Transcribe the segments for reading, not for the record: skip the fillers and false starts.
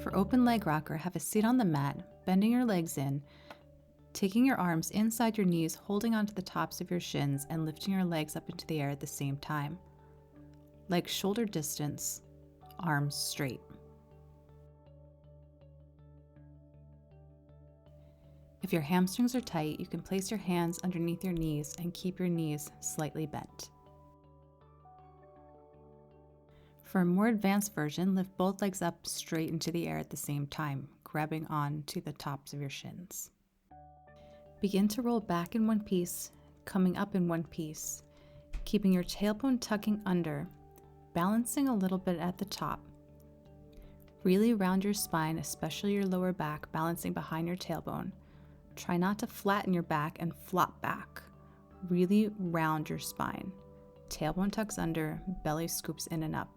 For open leg rocker, have a seat on the mat, bending your legs in, taking your arms inside your knees, holding onto the tops of your shins, and lifting your legs up into the air at the same time. Legs shoulder distance, arms straight. If your hamstrings are tight, you can place your hands underneath your knees and keep your knees slightly bent. For a more advanced version, lift both legs up straight into the air at the same time, grabbing on to the tops of your shins. Begin to roll back in one piece, coming up in one piece, keeping your tailbone tucking under, balancing a little bit at the top. Really round your spine, especially your lower back, balancing behind your tailbone. Try not to flatten your back and flop back. Really round your spine. Tailbone tucks under, belly scoops in and up.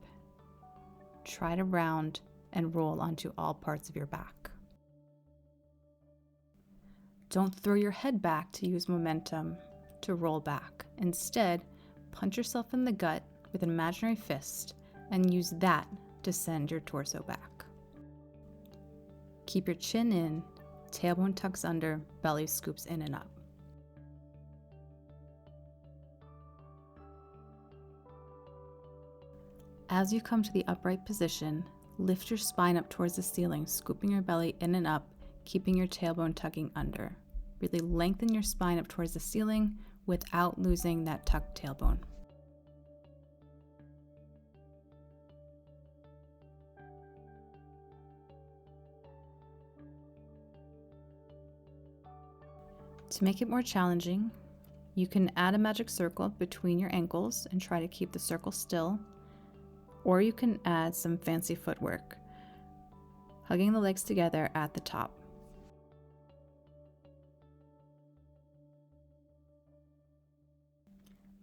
Try to round and roll onto all parts of your back. Don't throw your head back to use momentum to roll back. Instead, punch yourself in the gut with an imaginary fist and use that to send your torso back. Keep your chin in, tailbone tucks under, belly scoops in and up. As you come to the upright position, lift your spine up towards the ceiling, scooping your belly in and up, keeping your tailbone tucking under. Really lengthen your spine up towards the ceiling without losing that tucked tailbone. To make it more challenging, you can add a magic circle between your ankles and try to keep the circle still, or you can add some fancy footwork, hugging the legs together at the top.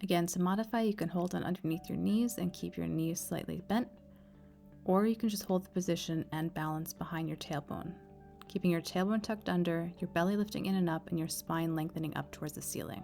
Again, to modify, you can hold on underneath your knees and keep your knees slightly bent, or you can just hold the position and balance behind your tailbone, keeping your tailbone tucked under, your belly lifting in and up, and your spine lengthening up towards the ceiling.